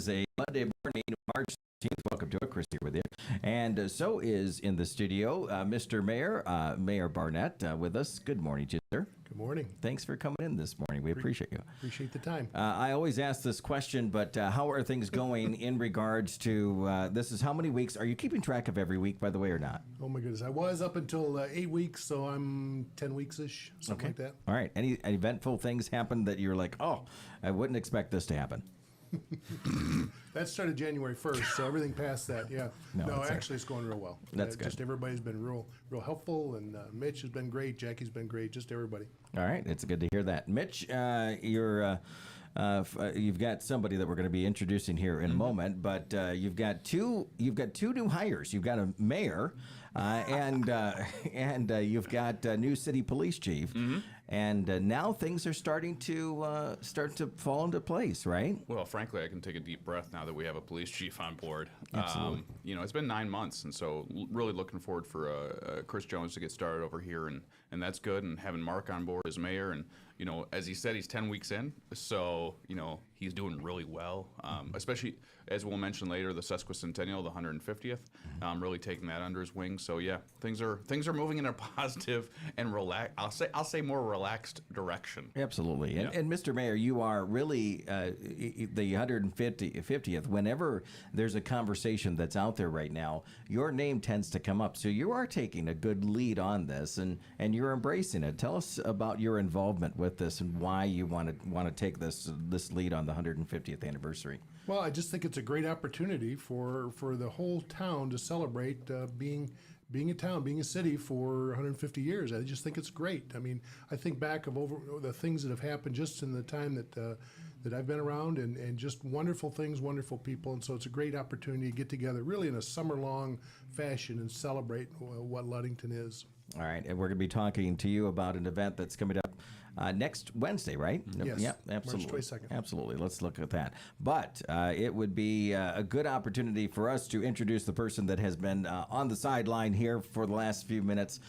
is a Monday morning, March 16th. Welcome to it. Chris here with you. And so is in the studio Mr. Mayor, Mayor Barnett with us. Good morning to you, sir. Good morning. Thanks for coming in this morning. We appreciate you. Appreciate the time. I always ask this question, but how are things going in regards to, this is how many weeks? Are you keeping track of every week, by the way, or not? Oh, my goodness. I was up until 8 weeks, so I'm 10 weeks-ish, something like that. All right. Any eventful things happen that you're like, oh, I wouldn't expect this to happen? That started January 1st, so everything past that, yeah. No, actually, it's going real well. That's good. Just everybody's been real helpful, and Mitch has been great. Jackie's been great. Just everybody. All right, it's good to hear that. Mitch, you've got somebody that we're going to be introducing here in a moment, but you've got two new hires. You've got a mayor, and you've got a new city police chief, and now things are starting to fall into place, right? Well, frankly, I can take a deep breath now that we have a police chief on board. Absolutely. It's been 9 months, and so really looking forward for Chris Jones to get started over here, and that's good. And having Mark on board as mayor, and as he said, he's 10 weeks in, so he's doing really well. Especially as we'll mention later, the sesquicentennial, the 150th, really taking that under his wing. So yeah, things are moving in a positive and I'll say more relaxed direction. Absolutely. And Mr. Mayor, you are really the 150th. Whenever there's a conversation that's out there right now, your name tends to come up. So you are taking a good lead on this, and you're embracing it. Tell us about your involvement with this and why you want to take this lead on the 150th anniversary. Well, I just think it's a great opportunity for the whole town to celebrate being a town, being a city for 150 years. I just think it's great. I mean, I think back of over the things that have happened just in the time that I've been around, and just wonderful things, wonderful people, and so it's a great opportunity to get together really in a summer-long fashion and celebrate what Ludington is. All right, and we're going to be talking to you about an event that's coming up next Wednesday, right? Yes. Yep, absolutely. March 22nd. Absolutely. Let's look at that. But it would be a good opportunity for us to introduce the person that has been on the sideline here for the last few minutes.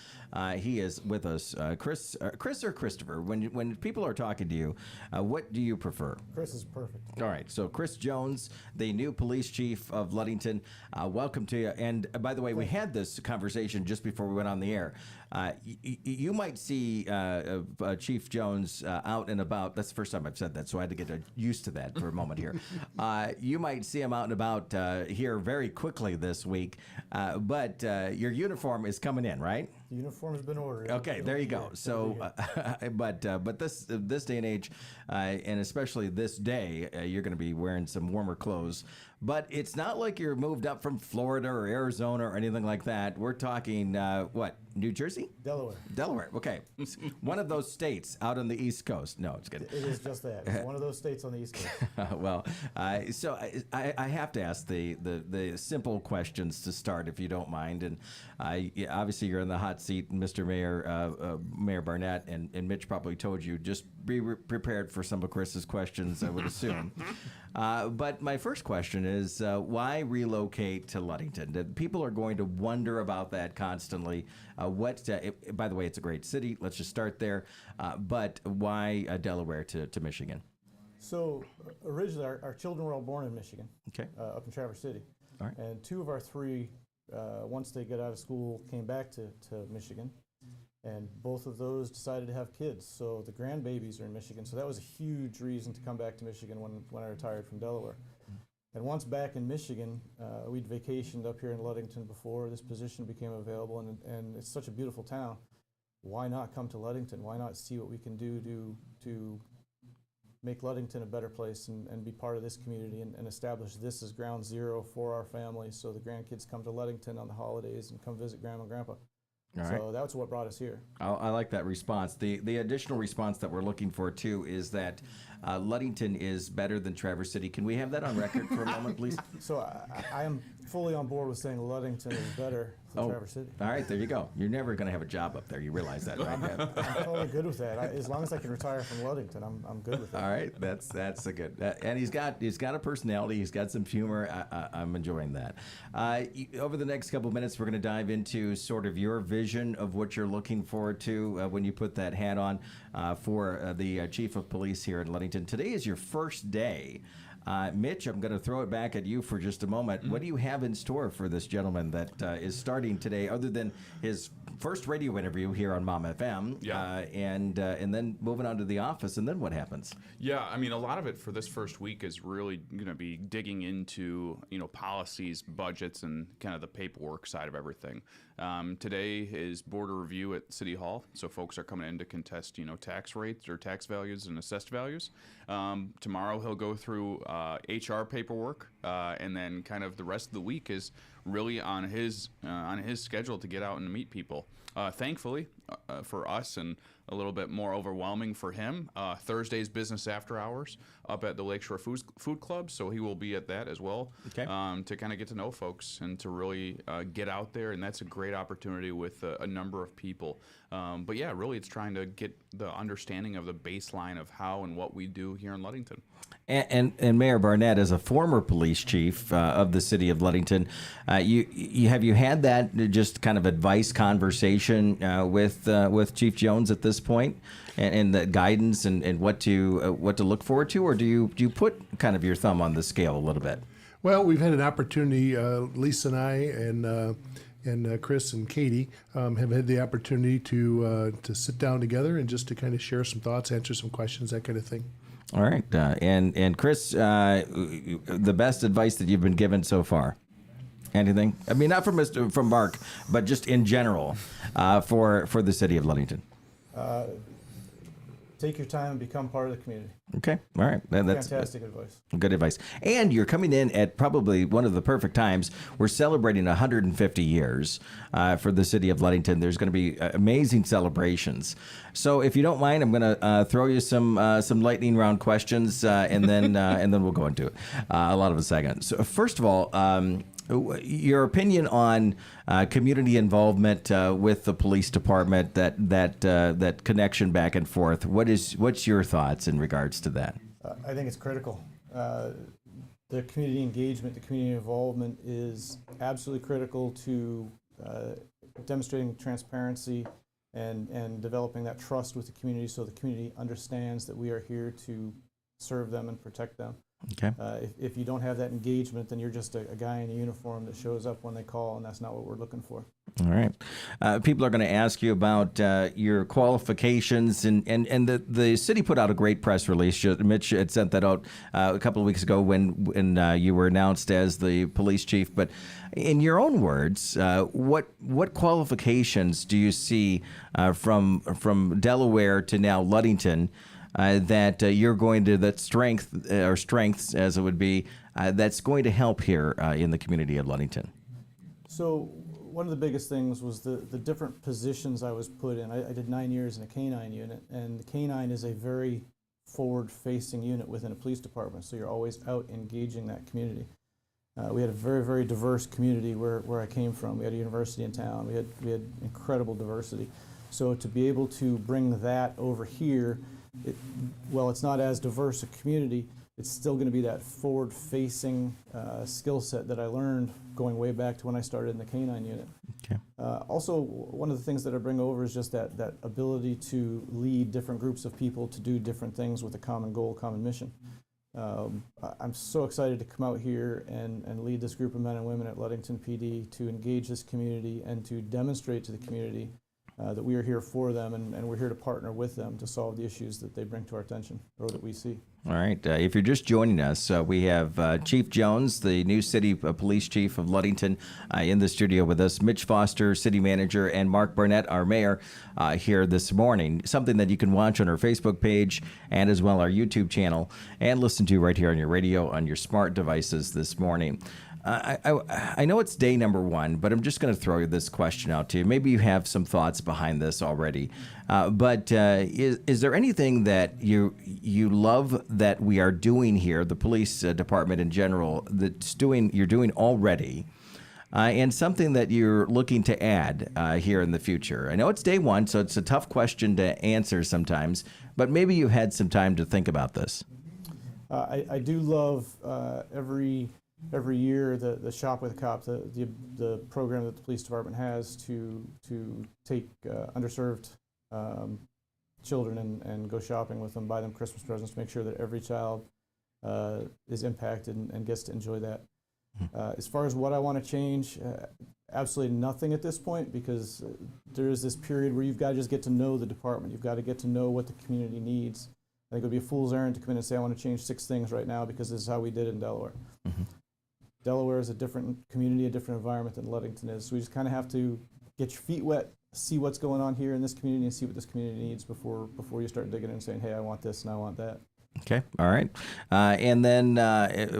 He is with us. Chris or Christopher? When people are talking to you, what do you prefer? Chris is perfect. All right. So Chris Jones, the new police chief of Ludington, welcome to you. And by the way, we had this conversation just before we went on the air. You might see Chief Jones out and about. That's the first time I've said that, so I had to get used to that for a moment here. You might see him out and about here very quickly this week, but your uniform is coming in, right? The uniform has been ordered. Okay, there you go. So, but this day and age, and especially this day, you're going to be wearing some warmer clothes. But it's not like you're moved up from Florida or Arizona or anything like that. We're talking, what, New Jersey? Delaware, okay. One of those states out on the East Coast. No, it's good. It is just that. It's one of those states on the East Coast. Well, so I have to ask the simple questions to start, if you don't mind. And obviously you're in the hot seat, Mr. Mayor, Mayor Barnett, and Mitch probably told you, just be prepared for some of Chris's questions, I would assume. But my first question is, why relocate to Ludington? People are going to wonder about that constantly. By the way, it's a great city. Let's just start there. But why Delaware to Michigan? So originally, our children were all born in Michigan, okay, up in Traverse City. All right. And two of our three, once they got out of school, came back to Michigan. And both of those decided to have kids. So the grandbabies are in Michigan. So that was a huge reason to come back to Michigan when I retired from Delaware. And once back in Michigan, we'd vacationed up here in Ludington before this position became available, and it's such a beautiful town. Why not come to Ludington? Why not see what we can do to make Ludington a better place and be part of this community and establish this as ground zero for our families, so the grandkids come to Ludington on the holidays and come visit Grandma and Grandpa. All so right. that's what brought us here. I like that response. The additional response that we're looking for, too, is that Ludington is better than Traverse City. Can we have that on record for a moment, please? So I am fully on board with saying Ludington is better than Traverse City. All right, there you go. You're never going to have a job up there. You realize that, right? I'm totally good with that. As long as I can retire from Ludington, I'm good with that. All right, that's a good. And he's got a personality. He's got some humor. I'm enjoying that. Over the next couple of minutes, we're going to dive into sort of your vision of what you're looking forward to when you put that hat on for the chief of police here in Ludington. Today is your first day Mitch, I'm going to throw it back at you for just a moment. What do you have in store for this gentleman that is starting today, other than his first radio interview here on Mom FM, and then moving on to the office, and then what happens? Yeah, I mean, a lot of it for this first week is really going to be digging into, policies, budgets, and kind of the paperwork side of everything. Today is board review at City Hall, so folks are coming in to contest, tax rates or tax values and assessed values. Tomorrow he'll go through HR paperwork, and then kind of the rest of the week is really on his schedule to get out and meet people. Thankfully for us, and a little bit more overwhelming for him, Thursday's business after hours up at the Lakeshore Food Club, so he will be at that as well. Okay. To kind of get to know folks and to really get out there, and that's a great opportunity with a number of people. But yeah, really it's trying to get the understanding of the baseline of how and what we do here in Ludington. And Mayor Barnett, as a former police chief of the city of Ludington, you had that just kind of advice conversation with Chief Jones at this point, and the guidance and what to look forward to, or do you put kind of your thumb on the scale a little bit? Well, we've had an opportunity, Lisa and I and Chris and Katie have had the opportunity to sit down together and just to kind of share some thoughts, answer some questions, that kind of thing. All right, and Chris, the best advice that you've been given so far? Anything? I mean, not from Mark, but just in general for the city of Ludington. Take your time and become part of the community. Okay, all right. That's fantastic advice. Good advice. And you're coming in at probably one of the perfect times. We're celebrating 150 years for the city of Ludington. There's going to be amazing celebrations. So if you don't mind, I'm going to throw you some lightning round questions, and then we'll go into it a lot of a second. So first of all, your opinion on community involvement with the police department, that connection back and forth. What's your thoughts in regards to that? I think it's critical. The community engagement, the community involvement is absolutely critical to demonstrating transparency and developing that trust with the community, so the community understands that we are here to serve them and protect them. Okay. If you don't have that engagement, then you're just a guy in a uniform that shows up when they call, and that's not what we're looking for. All right. People are going to ask you about your qualifications, and the city put out a great press release. Mitch had sent that out a couple of weeks ago when you were announced as the police chief. But in your own words, what qualifications do you see from Delaware to now Ludington? That you're going to, that strength or strengths as it would be, that's going to help here in the community of Ludington? So one of the biggest things was the different positions I was put in. I did 9 years in a canine unit, and the canine is a very forward-facing unit within a police department, so you're always out engaging that community. We had a very, very diverse community where I came from. We had a university in town. We had incredible diversity. So to be able to bring that over here, it's not as diverse a community, it's still going to be that forward-facing skill set that I learned going way back to when I started in the canine unit. Okay. Also, one of the things that I bring over is just that ability to lead different groups of people to do different things with a common goal, common mission. I'm so excited to come out here and lead this group of men and women at Ludington PD to engage this community and to demonstrate to the community that we are here for them, and we're here to partner with them to solve the issues that they bring to our attention or that we see. All right. If you're just joining us, we have Chief Jones, the new city police chief of Ludington, in the studio with us. Mitch Foster, city manager, and Mark Barnett, our mayor, here this morning. Something that you can watch on our Facebook page and as well our YouTube channel, and listen to right here on your radio, on your smart devices this morning. I know it's day number one, but I'm just going to throw this question out to you. Maybe you have some thoughts behind this already. But is there anything that you love that we are doing here, the police department in general, you're doing already, and something that you're looking to add here in the future? I know it's day one, so it's a tough question to answer sometimes, but maybe you've had some time to think about this. I do love every year the Shop with a Cop, the program that the police department has to take underserved children and go shopping with them, buy them Christmas presents, make sure that every child is impacted and gets to enjoy that. As far as what I want to change, absolutely nothing at this point, because there is this period where you've got to just get to know the department. You've got to get to know what the community needs. I think it would be a fool's errand to come in and say, I want to change 6 things right now because this is how we did it in Delaware. Delaware is a different community, a different environment than Ludington is. So we just kind of have to get your feet wet, see what's going on here in this community, and see what this community needs before you start digging in and saying, hey, I want this and I want that. Okay, all right. And then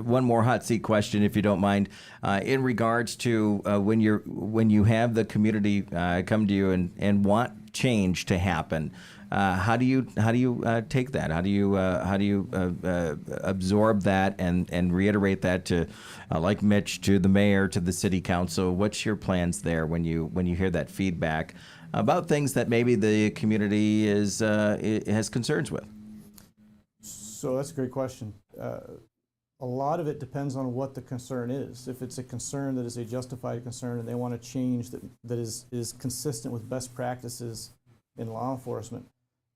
one more hot seat question, if you don't mind, in regards to when you have the community come to you and want change to happen. How do you take that? How do you absorb that and reiterate that to, like Mitch, to the mayor, to the city council? What's your plans there when you hear that feedback about things that maybe the community has concerns with? So that's a great question. A lot of it depends on what the concern is. If it's a concern that is a justified concern and they want to change that is consistent with best practices in law enforcement,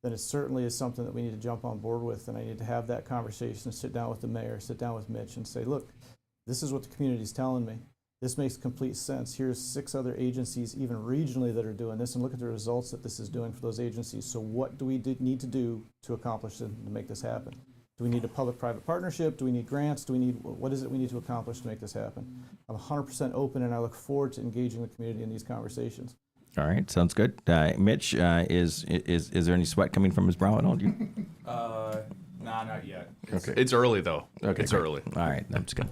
then it certainly is something that we need to jump on board with, and I need to have that conversation, sit down with the mayor, sit down with Mitch and say, look, this is what the community is telling me. This makes complete sense. Here's 6 other agencies, even regionally, that are doing this, and look at the results that this is doing for those agencies. So what do we need to do to accomplish it, to make this happen? Do we need a public-private partnership? Do we need grants? What is it we need to accomplish to make this happen? I'm 100% open, and I look forward to engaging the community in these conversations. All right, sounds good. Mitch, is there any sweat coming from his brow at all? Nah, not yet. Okay. It's early though. Okay, it's great. early. All right, that's good.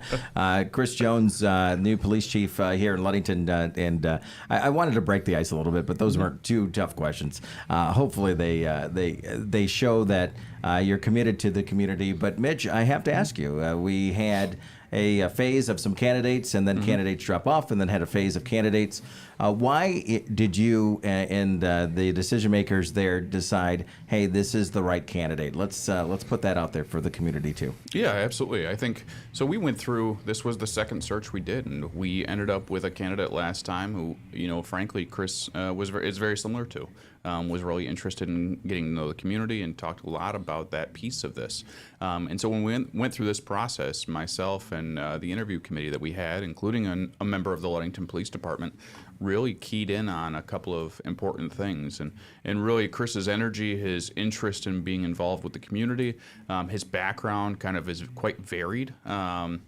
Chris Jones, new police chief here in Ludington, and I wanted to break the ice a little bit, but those weren't too tough questions. Hopefully, they show that you're committed to the community. But Mitch, I have to ask you, we had a phase of some candidates, and then candidates drop off, and then had a phase of candidates. Why did you and the decision makers there decide, hey, this is the right candidate? Let's put that out there for the community too. Yeah, absolutely. I think so. We went through. This was the second search we did, and we ended up with a candidate last time who, frankly, Chris is very similar to. Was really interested in getting to know the community and talked a lot about that piece of this. And so when we went through this process, myself and the interview committee that we had, including a member of the Ludington Police Department, really keyed in on a couple of important things. And really Chris's energy, his interest in being involved with the community, his background kind of is quite varied. To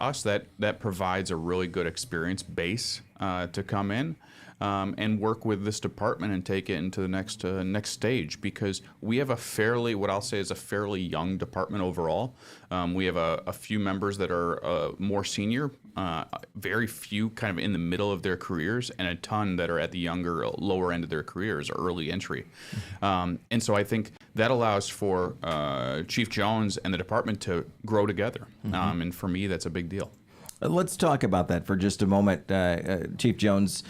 us, that provides a really good experience base to come in. And work with this department and take it into the next stage, because we have what I'll say is a fairly young department overall. We have a few members that are more senior, very few kind of in the middle of their careers, and a ton that are at the lower end of their careers, early entry. And so I think that allows for Chief Jones and the department to grow together. And for me, that's a big deal. Let's talk about that for just a moment, Chief Jones.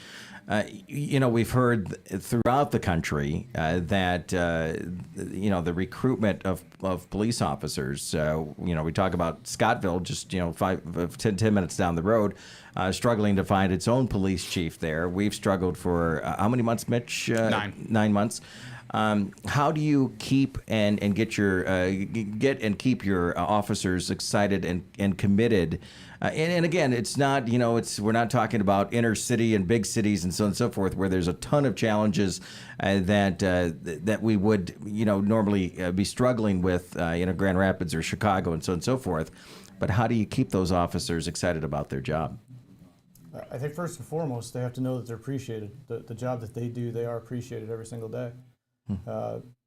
We've heard throughout the country that the recruitment of police officers. We talk about Scottville, just 10 minutes down the road, struggling to find its own police chief there. We've struggled for how many months, Mitch? 9 months. How do you keep and get keep your officers excited and committed? And again, it's not, we're not talking about inner city and big cities and so on and so forth, where there's a ton of challenges that we would, normally be struggling with, Grand Rapids or Chicago and so on and so forth. But how do you keep those officers excited about their job? I think first and foremost, they have to know that they're appreciated. The job that they do, they are appreciated every single day.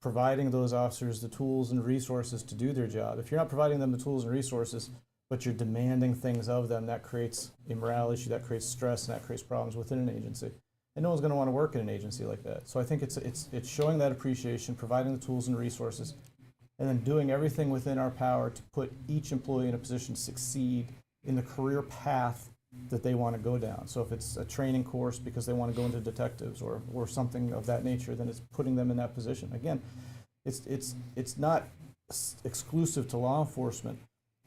Providing those officers the tools and resources to do their job. If you're not providing them the tools and resources, but you're demanding things of them, that creates a morale issue, that creates stress, and that creates problems within an agency. And no one's going to want to work in an agency like that. So I think it's showing that appreciation, providing the tools and resources, and then doing everything within our power to put each employee in a position to succeed in the career path that they want to go down. So if it's a training course because they want to go into detectives or something of that nature, then it's putting them in that position. Again, it's not exclusive to law enforcement.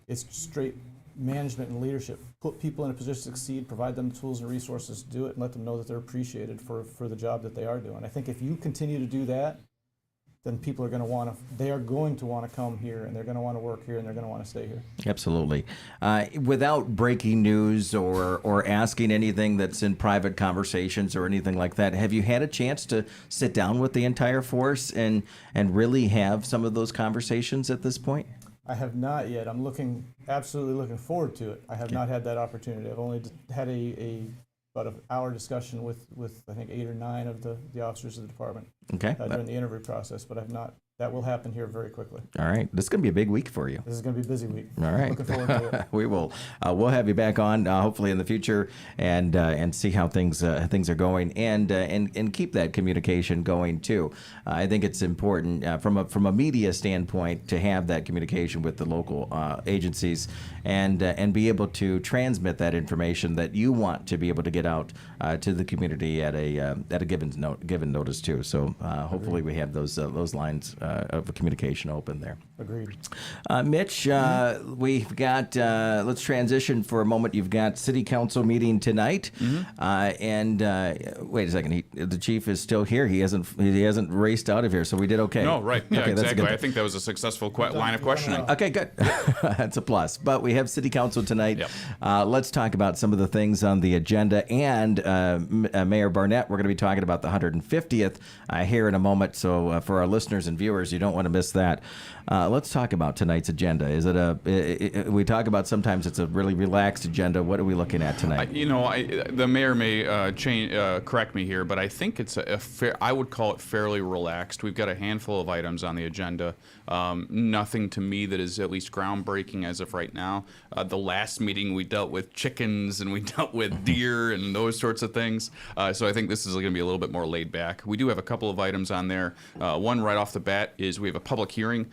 It's straight management and leadership. Put people in a position to succeed, provide them the tools and resources to do it, and let them know that they're appreciated for the job that they are doing. I think if you continue to do that, then people are going to want to come here, and they're going to want to work here, and they're going to want to stay here. Absolutely. Without breaking news or asking anything that's in private conversations or anything like that, have you had a chance to sit down with the entire force and really have some of those conversations at this point? I have not yet. I'm absolutely looking forward to it. I have not had that opportunity. I've only had about an hour discussion with I think 8 or 9 of the officers of the department during the interview process, but I've not. That will happen here very quickly. All right. This is going to be a big week for you. This is going to be a busy week. All right. Looking forward to it. We will. We'll have you back on hopefully in the future and see how things are going and keep that communication going too. I think it's important from a media standpoint to have that communication with the local agencies and be able to transmit that information that you want to be able to get out to the community at a given notice too. So hopefully we have those lines of communication open there. Agreed. Mitch, we've got, let's transition for a moment. You've got city council meeting tonight. And wait a second, the chief is still here. He hasn't raced out of here, so we did okay. No, right. Yeah, okay, exactly. I think that was a successful line of questioning. Okay, good. That's a plus. But we have city council tonight. Yep. Let's talk about some of the things on the agenda. And Mayor Barnett, we're going to be talking about the 150th here in a moment. So for our listeners and viewers, you don't want to miss that. Let's talk about tonight's agenda. Is it we talk about sometimes it's a really relaxed agenda. What are we looking at tonight? The mayor may correct me here, but I think it's I would call it fairly relaxed. We've got a handful of items on the agenda. Nothing to me that is at least groundbreaking as of right now. The last meeting we dealt with chickens and we dealt with deer and those sorts of things. So I think this is going to be a little bit more laid back. We do have a couple of items on there. One right off the bat is we have a public hearing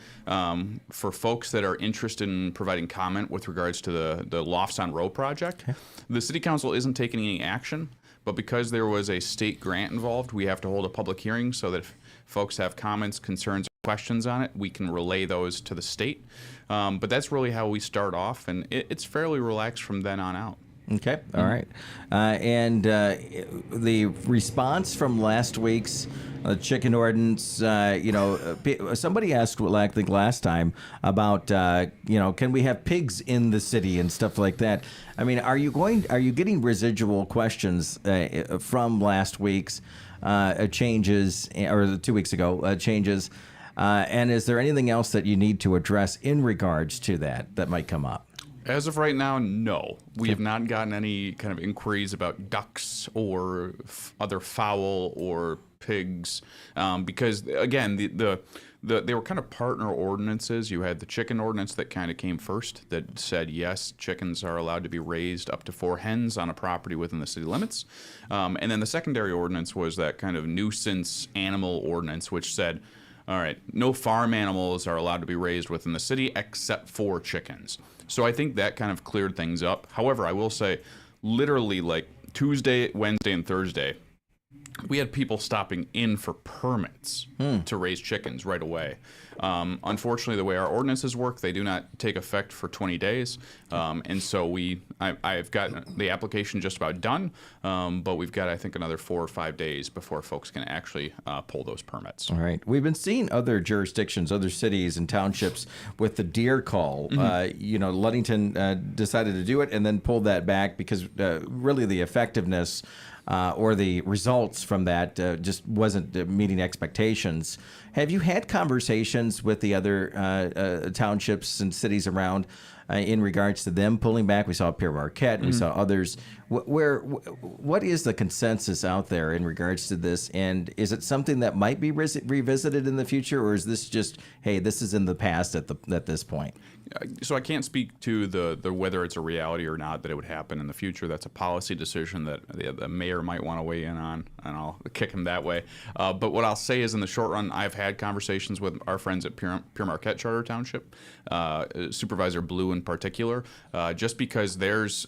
for folks that are interested in providing comment with regards to the Lofts on Row project. Okay. The city council isn't taking any action, but because there was a state grant involved, we have to hold a public hearing so that if folks have comments, concerns, questions on it, we can relay those to the state. But that's really how we start off, and it's fairly relaxed from then on out. Okay, all right. And the response from last week's chicken ordinance, somebody asked, I think last time, about, can we have pigs in the city and stuff like that? I mean, are you getting residual questions from last week's changes, or 2 weeks ago, changes? And is there anything else that you need to address in regards to that might come up? As of right now, no. We have not gotten any kind of inquiries about ducks or other fowl or pigs, because again, they were kind of partner ordinances. You had the chicken ordinance that kind of came first that said, yes, chickens are allowed to be raised up to 4 hens on a property within the city limits. And then the secondary ordinance was that kind of nuisance animal ordinance, which said, all right, no farm animals are allowed to be raised within the city except for chickens. So I think that kind of cleared things up. However, I will say, literally like Tuesday, Wednesday, and Thursday, we had people stopping in for permits to raise chickens right away. Unfortunately, the way our ordinances work, they do not take effect for 20 days. And so I've got the application just about done, but we've got, I think, another 4 or 5 days before folks can actually pull those permits. All right. We've been seeing other jurisdictions, other cities and townships with the deer call. Ludington decided to do it and then pulled that back because really the effectiveness or the results from that just wasn't meeting expectations. Have you had conversations with the other townships and cities around in regards to them pulling back? We saw Pierre Marquette, we saw others. What is the consensus out there in regards to this? And is it something that might be revisited in the future, or is this just, hey, this is in the past at this point? So I can't speak to the whether it's a reality or not that it would happen in the future. That's a policy decision that the mayor might want to weigh in on, and I'll kick him that way. But what I'll say is, in the short run, I've had conversations with our friends at Pierre Marquette Charter Township, Supervisor Blue in particular, just because theirs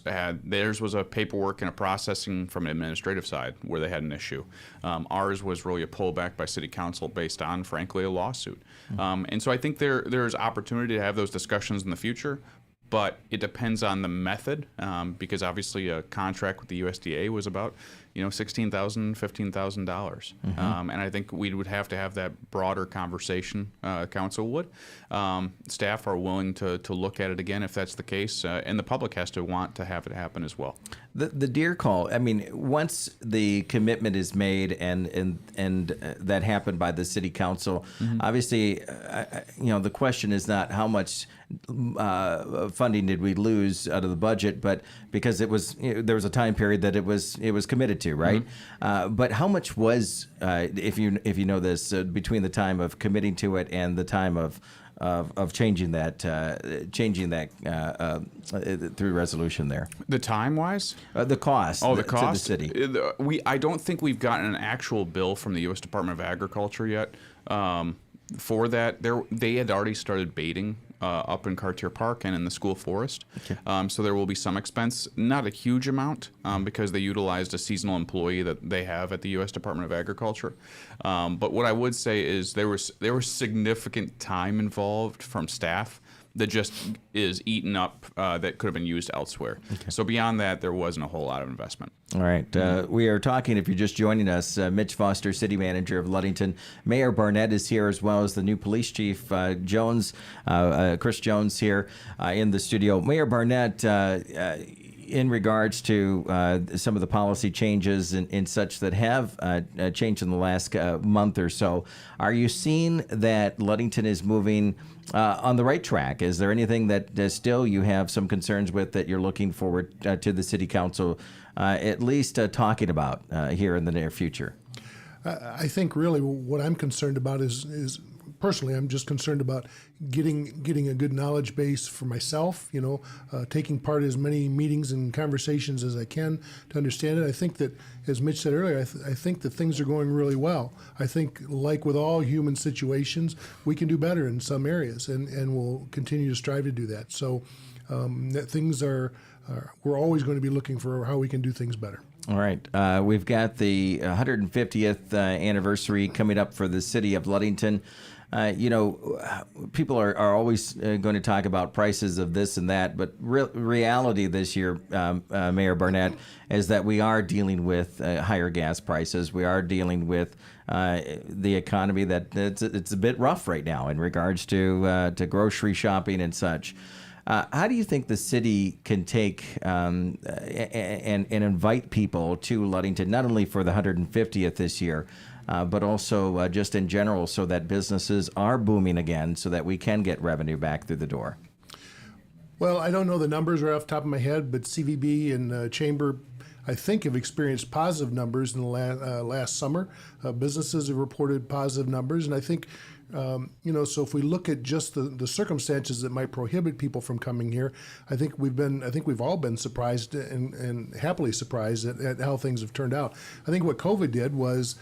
was a paperwork and a processing from an administrative side where they had an issue. Ours was really a pullback by city council based on, frankly, a lawsuit. And so I think there's opportunity to have those discussions in the future. but it depends on the method, because obviously a contract with the USDA was about $16,000, $15,000, and I think we would have to have that broader conversation. Council would. Staff are willing to look at it again if that's the case, and the public has to want to have it happen as well. The deer call. I mean, once the commitment is made and that happened by the city council, obviously, the question is not how much funding did we lose out of the budget, but because it was there was a time period that it was committed to, right? But how much was, if you know this, between the time of committing to it and the time of changing that through resolution there? The time wise, the cost. the cost to the city. I don't think we've gotten an actual bill from the U.S. Department of Agriculture yet. For that, they had already started baiting up in Cartier Park and in the school forest. Okay. So there will be some expense, not a huge amount, because they utilized a seasonal employee that they have at the U.S. Department of Agriculture. But what I would say is there was significant time involved from staff that just is eaten up that could have been used elsewhere. Okay. So beyond that, there wasn't a whole lot of investment. All right. We are talking, if you're just joining us, Mitch Foster, City Manager of Ludington. Mayor Barnett is here, as well as the new Police Chief, Chris Jones, here in the studio. Mayor Barnett, in regards to some of the policy changes and such that have changed in the last month or so, are you seeing that Ludington is moving on the right track? Is there anything that still you have some concerns with that you're looking forward to the City Council at least talking about here in the near future? I think really what I'm concerned about is personally, I'm just concerned about getting a good knowledge base for myself, taking part in as many meetings and conversations as I can to understand it. I think that, as Mitch said earlier, I think that things are going really well. I think, like with all human situations, we can do better in some areas, and we'll continue to strive to do that. So that things we're always going to be looking for how we can do things better. All right. We've got the 150th anniversary coming up for the city of Ludington. People are always going to talk about prices of this and that, but reality this year, Mayor Barnett, is that we are dealing with higher gas prices. We are dealing with the economy that it's a bit rough right now in regards to grocery shopping and such. How do you think the city can take and invite people to Ludington, not only for the 150th this year, but also just in general, so that businesses are booming again, so that we can get revenue back through the door? Well, I don't know the numbers right off the top of my head, but CVB and Chamber, I think, have experienced positive numbers in the last summer. Businesses have reported positive numbers, and I think, so if we look at just the circumstances that might prohibit people from coming here, I think we've all been surprised and happily surprised at how things have turned out. I think what COVID did was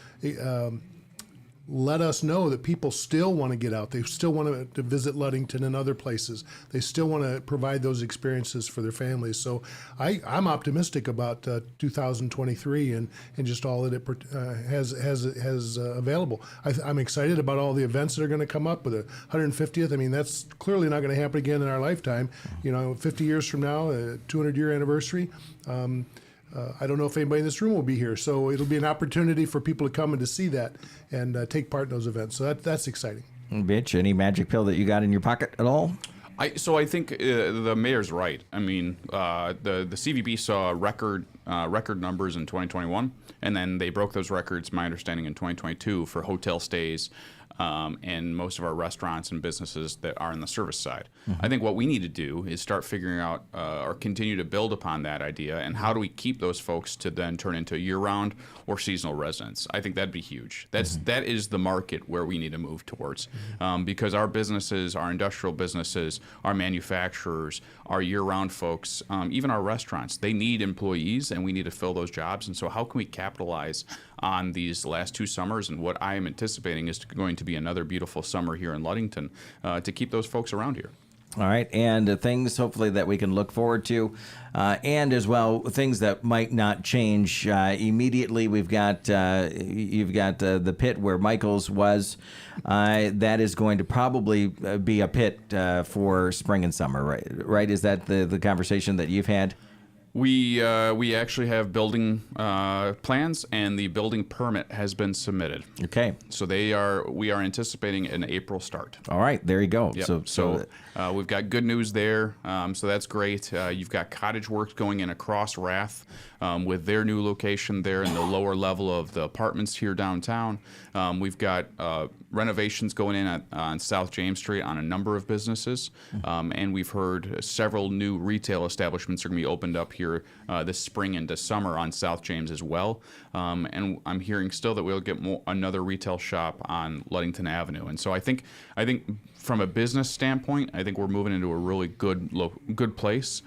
let us know that people still want to get out. They still want to visit Ludington and other places. They still want to provide those experiences for their families. So I'm optimistic about 2023 and just all that it has available. I'm excited about all the events that are going to come up with the 150th. I mean, that's clearly not going to happen again in our lifetime. 50 years from now, a 200-year anniversary. I don't know if anybody in this room will be here, so it'll be an opportunity for people to come and to see that and take part in those events. So that's exciting. Mitch, any magic pill that you got in your pocket at all? So I think the mayor's right. I mean, the CVB saw record numbers in 2021, and then they broke those records, my understanding, in 2022 for hotel stays. And most of our restaurants and businesses that are in the service side. I think what we need to do is start figuring out or continue to build upon that idea, and how do we keep those folks to then turn into year-round or seasonal residents. I think that'd be huge. That is the market where we need to move towards, because our businesses, our industrial businesses, our manufacturers, our year-round folks, even our restaurants, they need employees, and we need to fill those jobs. And so how can we capitalize on these last 2 summers, and what I am anticipating is going to be another beautiful summer here in Ludington, to keep those folks around here? All right, and things hopefully that we can look forward to, and as well things that might not change immediately. We've got you've got the pit where Michael's was. That is going to probably be a pit for spring and summer, right? Right? Is that the conversation that you've had? We actually have building plans, and the building permit has been submitted. Okay. So we are anticipating an April start. All right, there you go. Yep. So we've got good news there. So that's great. You've got Cottage Works going in across Rath with their new location there in the lower level of the apartments here downtown. We've got renovations going in on South James Street on a number of businesses. And we've heard several new retail establishments are going to be opened up here this spring into summer on South James as well. And I'm hearing still that we'll get another retail shop on Ludington Avenue. And so I think from a business standpoint, I think we're moving into a really good place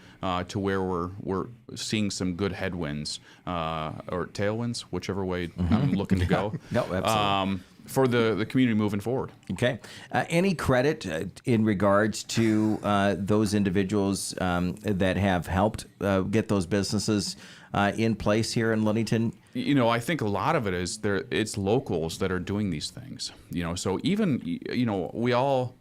to where we're seeing some good headwinds or tailwinds, whichever way I'm looking to go. No, absolutely. For the community moving forward. Okay. Any credit in regards to those individuals that have helped get those businesses in place here in Ludington? You know, I think a lot of it is it's locals that are doing these things. You know, so even, you know,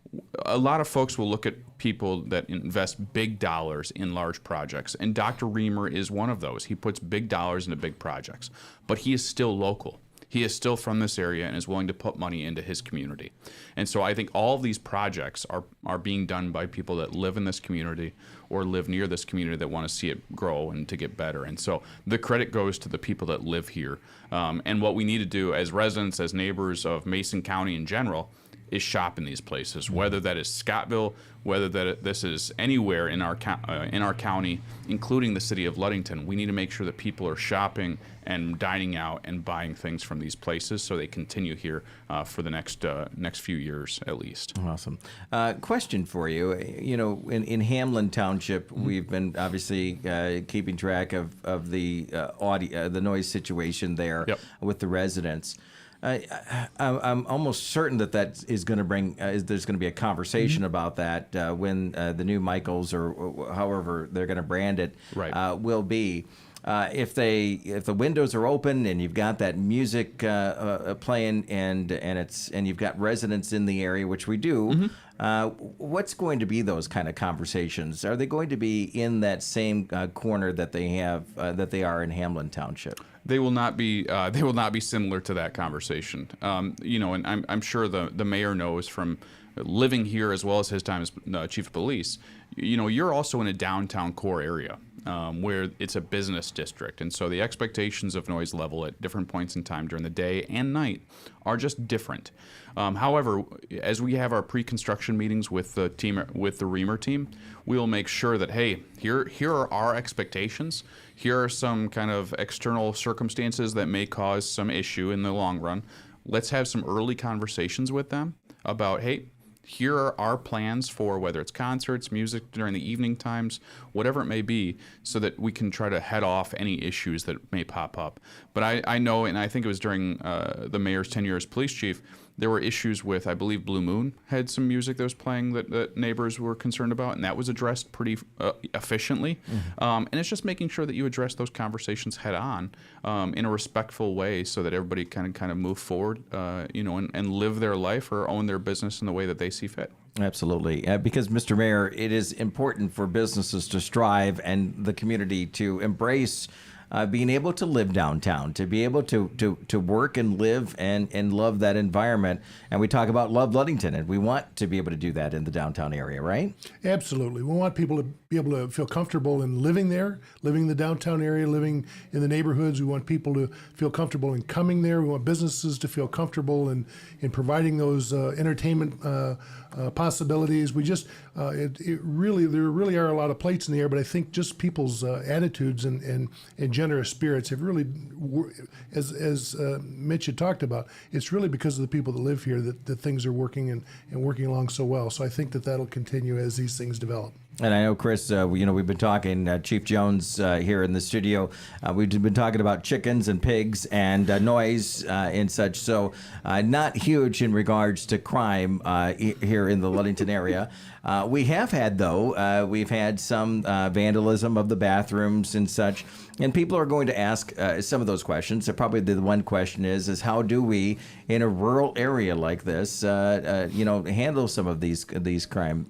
a lot of folks will look at people that invest big dollars in large projects, and Dr. Reamer is one of those. He puts big dollars into big projects, but he is still local. He is still from this area and is willing to put money into his community. And so I think all of these projects are being done by people that live in this community or live near this community that want to see it grow and to get better. And so the credit goes to the people that live here. And what we need to do as residents, as neighbors of Mason County in general, is shop in these places, whether that is Scottville, whether this is anywhere in our county, including the city of Ludington. We need to make sure that people are shopping and dining out and buying things from these places so they continue here for the next few years at least. Awesome. Question for you. You know, in Hamlin Township, we've been obviously keeping track of the the noise situation there with the residents. I'm almost certain that is going to bring. There's going to be a conversation about that when the new Michaels or however they're going to brand it will be. If the windows are open and you've got that music playing and you've got residents in the area, which we do. What's going to be those kind of conversations? Are they going to be in that same corner that they are in Hamlin Township? They will not be. They will not be similar to that conversation. You know, and I'm sure the mayor knows from living here as well as his time as chief of police. You know, you're also in a downtown core area where it's a business district, and so the expectations of noise level at different points in time during the day and night are just different. However, as we have our pre-construction meetings with the Reamer team, we will make sure that, hey, here are our expectations. Here are some kind of external circumstances that may cause some issue in the long run. Let's have some early conversations with them about, hey, here are our plans for whether it's concerts, music during the evening times, whatever it may be, so that we can try to head off any issues that may pop up. But I know, and I think it was during the mayor's tenure as police chief, there were issues with, I believe Blue Moon had some music that was playing that neighbors were concerned about, and that was addressed pretty efficiently. And it's just making sure that you address those conversations head on in a respectful way so that everybody kind of move forward, you know, and live their life or own their business in the way that they see fit. Absolutely. Because, Mr. Mayor, it is important for businesses to strive and the community to embrace being able to live downtown, to be able to work and live and love that environment. And we talk about love Ludington, and we want to be able to do that in the downtown area, right? Absolutely. We want people to be able to feel comfortable in living there, living in the downtown area, living in the neighborhoods. We want people to feel comfortable in coming there. We want businesses to feel comfortable in providing those entertainment possibilities. We just, there really are a lot of plates in the air, but I think just people's attitudes and generous spirits have really, as Mitch had talked about, it's really because of the people that live here that things are working and working along so well. So I think that'll continue as these things develop. And I know, Chris, we've been talking, Chief Jones here in the studio, we've been talking about chickens and pigs and noise and such. So not huge in regards to crime here in the Ludington area. We have had, though, we've had some vandalism of the bathrooms and such. And people are going to ask some of those questions. Probably the one question is how do we, in a rural area like this, handle some of these crime,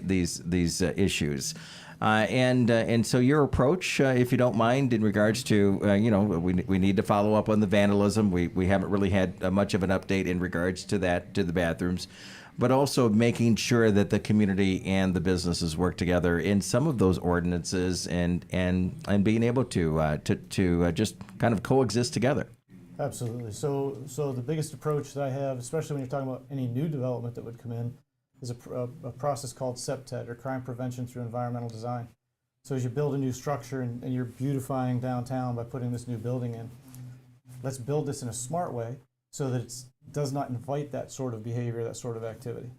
these issues. And so your approach, if you don't mind, in regards to, we need to follow up on the vandalism. We haven't really had much of an update in regards to that, to the bathrooms, but also making sure that the community and the businesses work together in some of those ordinances and being able to just kind of coexist together. Absolutely. So the biggest approach that I have, especially when you're talking about any new development that would come in, is a process called CEPTED, or Crime Prevention Through Environmental Design. So as you build a new structure and you're beautifying downtown by putting this new building in, let's build this in a smart way so that it does not invite that sort of behavior, that sort of activity.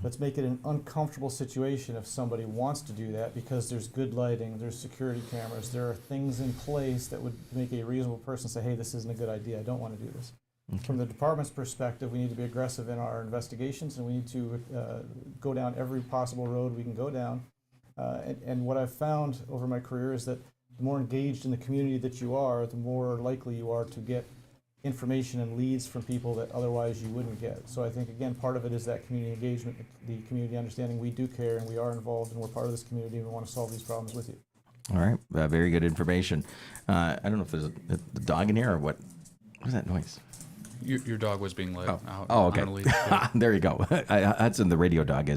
Let's make it an uncomfortable situation if somebody wants to do that, because there's good lighting, there's security cameras, there are things in place that would make a reasonable person say, hey, this isn't a good idea, I don't want to do this. From the department's perspective, we need to be aggressive in our investigations, and we need to go down every possible road we can go down. And what I've found over my career is that the more engaged in the community that you are, the more likely you are to get information and leads from people that otherwise you wouldn't get. So I think, again, part of it is that community engagement, the community understanding we do care and we are involved and we're part of this community and we want to solve these problems with you. All right. Very good information. I don't know if there's a dog in here or what. What is that noise? Your dog was being let out. Oh, okay. On a leash, yeah. There you go. Hudson, the radio dog,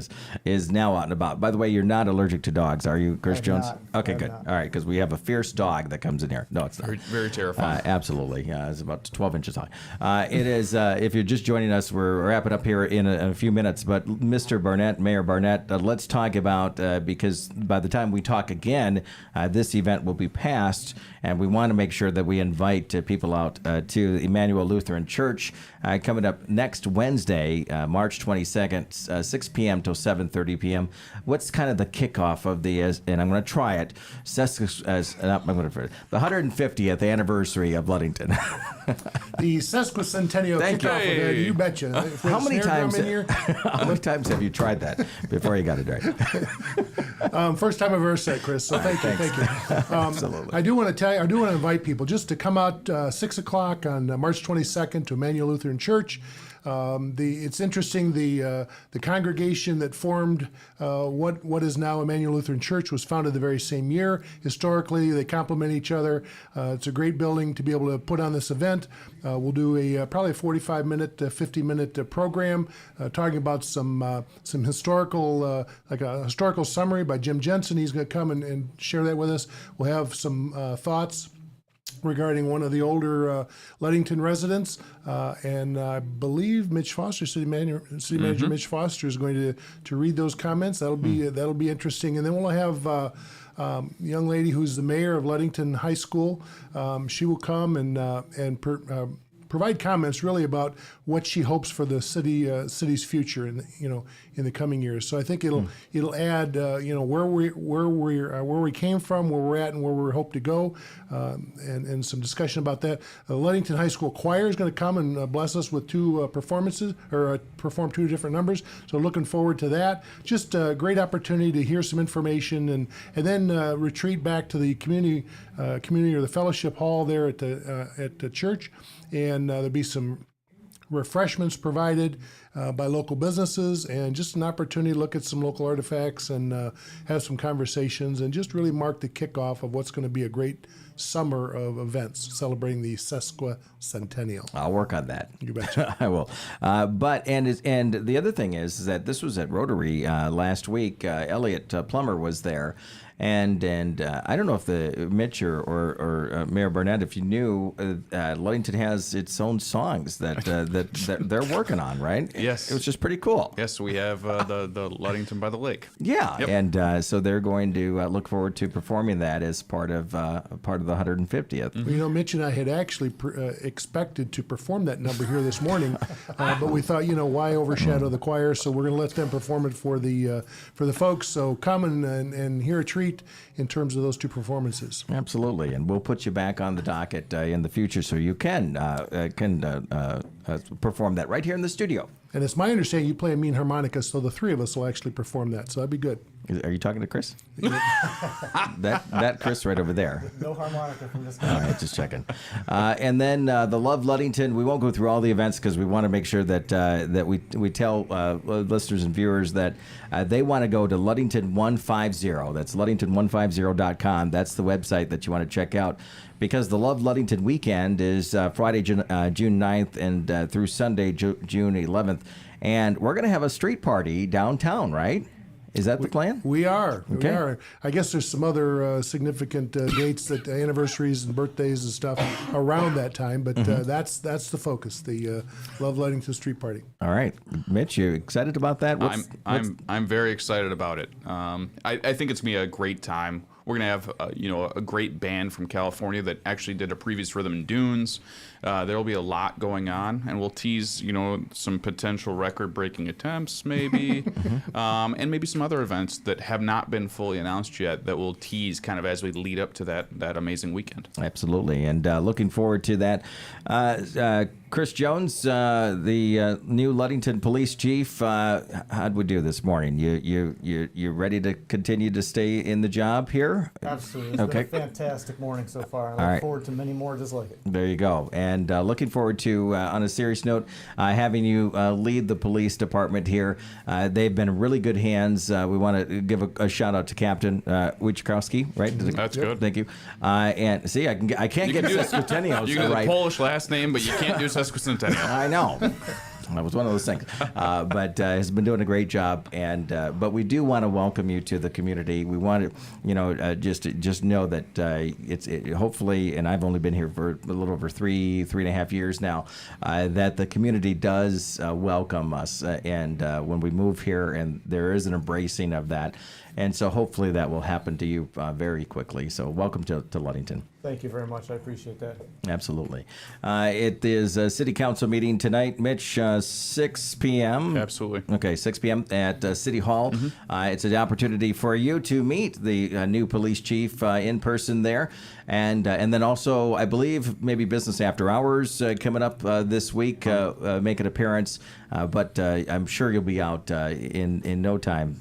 is now out and about. By the way, you're not allergic to dogs, are you, Chris Jones? Okay, good. All right, because we have a fierce dog that comes in here. No, it's not. Very, very terrifying. Absolutely. It's about 12 inches high. It is, if you're just joining us, we're wrapping up here in a few minutes. But Mr. Barnett, Mayor Barnett, let's talk about, because by the time we talk again, this event will be passed, and we want to make sure that we invite people out to Emmanuel Lutheran Church coming up next Wednesday, March 22nd, 6 p.m. till 7:30 p.m. What's kind of the kickoff of the, and I'm going to try it, the 150th anniversary of Ludington. The sesquicentennial Thank kickoff you. event, you betcha. How many times have you tried that before you got it right? First time I've ever said, Chris, so thank you. Absolutely. I do want to invite people just to come out 6 o'clock on March 22nd to Emmanuel Lutheran Church. It's interesting, the congregation that formed what is now Emmanuel Lutheran Church was founded the very same year. Historically, they complement each other. It's a great building to be able to put on this event. We'll do probably a 45-minute, 50-minute program talking about some historical, like a historical summary by Jim Jensen. He's going to come and share that with us. We'll have some thoughts regarding one of the older Ludington residents, and I believe Mitch Foster, City Manager Mitch Foster, is going to read those comments. That'll be interesting, and then we'll have a young lady who's the mayor of Ludington High School. She will come and provide comments really about what she hopes for the city's future in the coming years. So I think it'll add where we came from, where we're at, and where we hope to go, and some discussion about that. The Ludington High School Choir is going to come and bless us with two performances, or perform two different numbers. So looking forward to that. Just a great opportunity to hear some information, and then retreat back to the community or the fellowship hall there at the church, and there'll be some refreshments provided by local businesses, and just an opportunity to look at some local artifacts and have some conversations, and just really mark the kickoff of what's going to be a great summer of events celebrating the sesquicentennial. I'll work on that. You betcha. I will. And the other thing is that this was at Rotary last week. Elliot Plummer was there. And I don't know if Mitch or Mayor Barnett, if you knew, Ludington has its own songs that they're working on, right? Yes. It was just pretty cool. Yes, we have the Ludington by the Lake. Yeah, Yep. and so they're going to look forward to performing that as part of the 150th. Well, you know, Mitch and I had actually expected to perform that number here this morning, but we thought, why overshadow the choir? So we're going to let them perform it for the folks. So come and hear a treat in terms of those two performances. Absolutely, and we'll put you back on the docket in the future so you can perform that right here in the studio. And it's my understanding you play a mean harmonica, so the three of us will actually perform that. So that'd be good. Are you talking to Chris? that Chris right over there. No harmonica from this guy. All right, just checking. And then the Love Ludington. We won't go through all the events because we want to make sure that we tell listeners and viewers that they want to go to Ludington 150. That's Ludington150.com. That's the website that you want to check out. Because the Love Ludington weekend is Friday, June 9th and through Sunday, June 11th. And we're going to have a street party downtown, right? Is that the plan? We are. Okay. We are. I guess there's some other significant dates, anniversaries and birthdays and stuff around that time, but that's the focus, the Love Ludington Street Party. All right. Mitch, you excited about that? I'm very excited about it. I think it's going to be a great time. We're going to have a great band from California that actually did a previous Rhythm and Dunes. There'll be a lot going on, and we'll tease some potential record-breaking attempts maybe, and maybe some other events that have not been fully announced yet that we'll tease kind of as we lead up to that amazing weekend. Absolutely, and looking forward to that. Chris Jones, the new Ludington Police Chief. How'd we do this morning? You ready to continue to stay in the job here? Absolutely. It's been a fantastic morning so far. I look forward to many more just like it. There you go. And looking forward to, on a serious note, having you lead the police department here. They've been in really good hands. We want to give a shout out to Captain Wojciechowski, right? That's good. Thank you. And see, I can't get sesquicentennials You can do right. the Polish last name, but you can't do sesquicentennial. I know. That was one of those things, but has been doing a great job. And but we do want to welcome you to the community. We want to, just know that it's hopefully, and I've only been here for a little over three and a half years now, that the community does welcome us, and when we move here, and there is an embracing of that. And so hopefully that will happen to you very quickly. So welcome to Ludington. Thank you very much. I appreciate that. Absolutely. It is a city council meeting tonight, Mitch, 6 p.m. Absolutely. Okay, 6 p.m. at City Hall. It's an opportunity for you to meet the new police chief in person there. And then also, I believe, maybe business after hours coming up this week, make an appearance. But I'm sure you'll be out in no time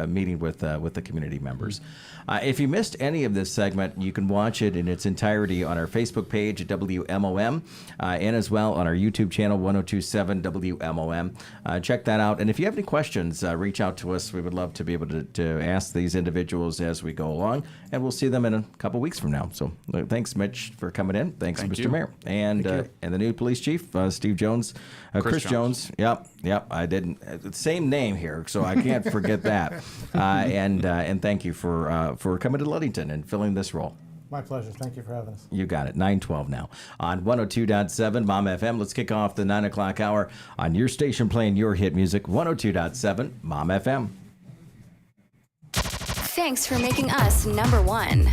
meeting with the community members. If you missed any of this segment, you can watch it in its entirety on our Facebook page at WMOM and as well on our YouTube channel, 1027 WMOM. Check that out. And if you have any questions, reach out to us. We would love to be able to ask these individuals as we go along. And we'll see them in a couple weeks from now. So thanks, Mitch, for coming in. Thanks, Thank Mr. you. Mayor. And the new police chief, Steve Jones. Chris Jones. Yep. I didn't. Same name here, so I can't forget that. And thank you for coming to Ludington and filling this role. My pleasure. Thank you for having us. You got it. 9:12 now on 102.7 Mom FM. Let's kick off the 9 o'clock hour on your station playing your hit music, 102.7 Mom FM. Thanks for making us number one.